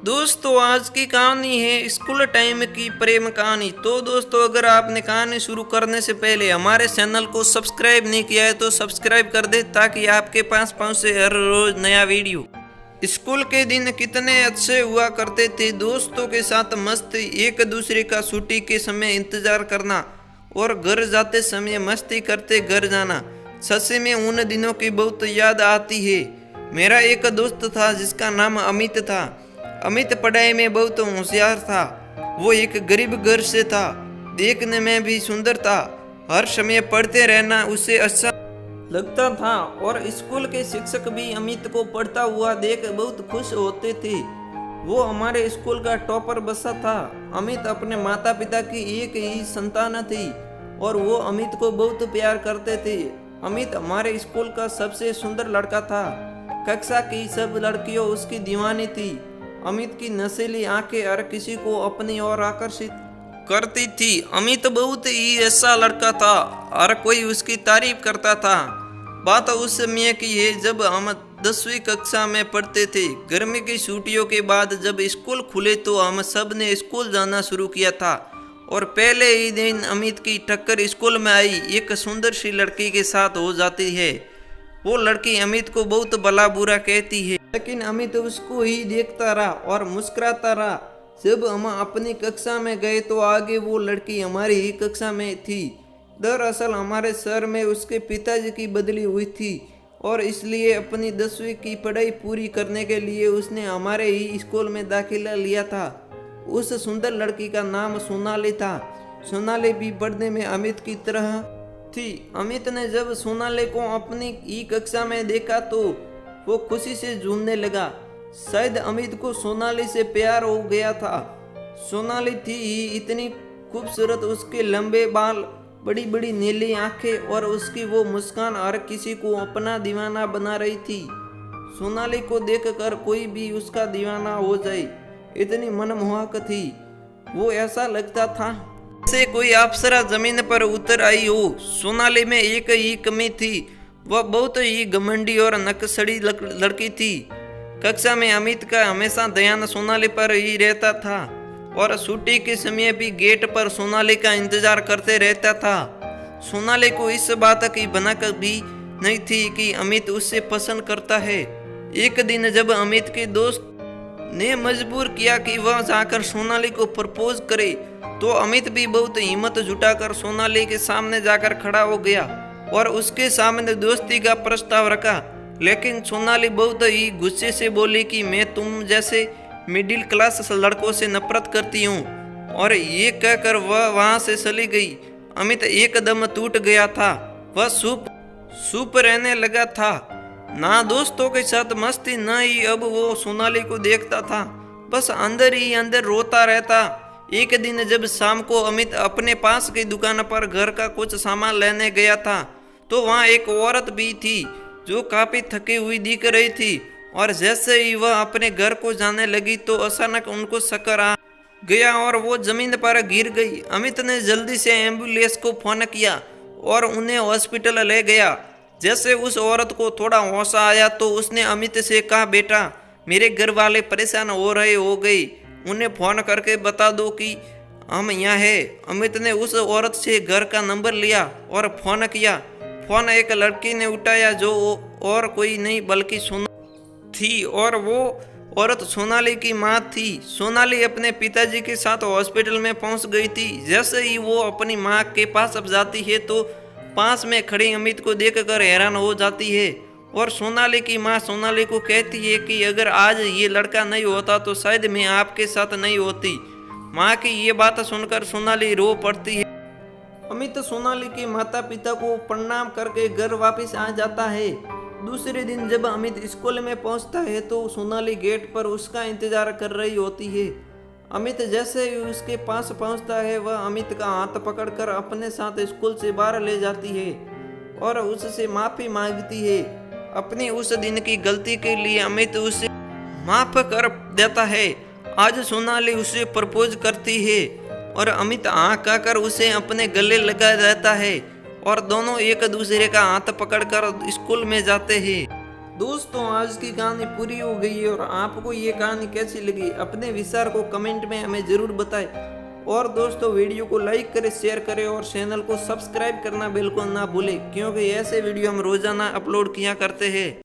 दोस्तों आज की कहानी है स्कूल टाइम की प्रेम कहानी। तो दोस्तों अगर आपने कहानी शुरू करने से पहले हमारे चैनल को सब्सक्राइब नहीं किया है तो सब्सक्राइब कर दे ताकि आपके पास पहुंचे हर रोज नया वीडियो। स्कूल के दिन कितने अच्छे हुआ करते थे। दोस्तों के साथ मस्ती, एक दूसरे का छुट्टी के समय इंतजार करना और घर जाते समय मस्ती करते घर जाना। सच में उन दिनों की बहुत याद आती है। मेरा एक दोस्त था जिसका नाम अमित था। अमित पढ़ाई में बहुत होशियार था। वो एक गरीब घर से था, देखने में भी सुंदर था। हर समय पढ़ते रहना उसे अच्छा लगता था और स्कूल के शिक्षक भी अमित को पढ़ता हुआ देख बहुत खुश होते थे। वो हमारे स्कूल का टॉपर बच्चा था। अमित अपने माता पिता की एक ही संतान थी और वो अमित को बहुत प्यार करते थे। अमित हमारे स्कूल का सबसे सुंदर लड़का था। कक्षा की सब लड़कियों उसकी दीवानी थी। अमित की नशीली आंखें हर किसी को अपनी ओर आकर्षित करती थी। अमित बहुत ही ऐसा लड़का था, हर कोई उसकी तारीफ करता था। बात उस समय की है जब हम 10वीं कक्षा में पढ़ते थे। गर्मी की छुट्टियों के बाद जब स्कूल खुले तो हम सब ने स्कूल जाना शुरू किया था और पहले ही दिन अमित की टक्कर स्कूल में आई एक सुंदर सी लड़की के साथ हो जाती है। वो लड़की अमित को बहुत भला बुरा कहती है, लेकिन अमित उसको ही देखता रहा और मुस्कुराता रहा। जब हम अपनी कक्षा में गए तो आगे वो लड़की हमारी ही कक्षा में थी। दरअसल हमारे शहर में उसके पिताजी की बदली हुई थी और इसलिए अपनी 10वीं की पढ़ाई पूरी करने के लिए उसने हमारे ही स्कूल में दाखिला लिया था। उस सुंदर लड़की का नाम सोनाली था। सोनाली भी पढ़ने में अमित की तरह थी। अमित ने जब सोनाली को अपनी ई कक्षा में देखा तो वो खुशी से झूमने लगा। शायद अमित को सोनाली से प्यार हो गया था। सोनाली थी ही इतनी खूबसूरत, उसके लंबे बाल, बड़ी बड़ी नीली आंखें और उसकी वो मुस्कान हर किसी को अपना दीवाना बना रही थी। सोनाली को देखकर कोई भी उसका दीवाना हो जाए, इतनी मनमोहक थी वो। ऐसा लगता था जैसे कोई अप्सरा जमीन पर उतर आई हो। सोनाली में एक ही कमी थी, वह बहुत ही घमंडी और नक्सड़ी लड़की थी। कक्षा में अमित का हमेशा ध्यान सोनाली पर ही रहता था और छुट्टी के समय भी गेट पर सोनाली का इंतजार करते रहता था। सोनाली को इस बात की भनक भी नहीं थी कि अमित उससे पसंद करता है। एक दिन जब अमित के दोस्त ने मजबूर किया कि वह जाकर सोनाली को प्रपोज करे तो अमित भी बहुत हिम्मत जुटाकर सोनाली के सामने जाकर खड़ा हो गया और उसके सामने दोस्ती का प्रस्ताव रखा। लेकिन सोनाली बहुत ही गुस्से से बोली कि मैं तुम जैसे मिडिल क्लास लड़कों से नफरत करती हूँ, और ये कहकर वह वहाँ से चली गई। अमित एकदम टूट गया था। वह चुप रहने लगा था, ना दोस्तों के साथ मस्ती न ही अब वो सोनाली को देखता था, बस अंदर ही अंदर रोता रहता। एक दिन जब शाम को अमित अपने पास की दुकान पर घर का कुछ सामान लेने गया था तो वहाँ एक औरत भी थी जो काफी थकी हुई दिख रही थी। और जैसे ही वह अपने घर को जाने लगी तो अचानक उनको चक्कर आ गया और वो जमीन पर गिर गई। अमित ने जल्दी से एम्बुलेंस को फोन किया और उन्हें हॉस्पिटल ले गया। जैसे उस औरत को थोड़ा होश आया तो उसने अमित से कहा, बेटा मेरे घर वाले परेशान हो गए, उन्हें फोन करके बता दो कि हम यहाँ है। अमित ने उस औरत से घर का नंबर लिया और फोन किया। फोन एक लड़की ने उठाया जो और कोई नहीं बल्कि सोना थी और वो औरत सोनाली की माँ थी। सोनाली अपने पिताजी के साथ हॉस्पिटल में पहुंच गई थी। जैसे ही वो अपनी माँ के पास अब जाती है तो पास में खड़े अमित को देखकर हैरान हो जाती है और सोनाली की माँ सोनाली को कहती है कि अगर आज ये लड़का नहीं होता तो शायद मैं आपके साथ नहीं होती। माँ की ये बात सुनकर सोनाली रो पड़ती है। अमित सोनाली के माता पिता को प्रणाम करके घर वापस आ जाता है। दूसरे दिन जब अमित स्कूल में पहुंचता है तो सोनाली गेट पर उसका इंतजार कर रही होती है। अमित जैसे ही उसके पास पहुंचता है वह अमित का हाथ पकड़कर अपने साथ स्कूल से बाहर ले जाती है और उससे माफी मांगती है। अपनी उस दिन की गलती के लिए अमित उसे माफ कर देता है। आज सोनाली उसे प्रपोज करती है और अमित आँख आकर उसे अपने गले लगा देता है और दोनों एक दूसरे का हाथ पकड़कर स्कूल में जाते हैं। दोस्तों आज की कहानी पूरी हो गई है और आपको ये कहानी कैसी लगी अपने विचार को कमेंट में हमें जरूर बताएं। और दोस्तों वीडियो को लाइक करें, शेयर करें और चैनल को सब्सक्राइब करना बिल्कुल ना भूलें, क्योंकि ऐसे वीडियो हम रोजाना अपलोड किया करते हैं।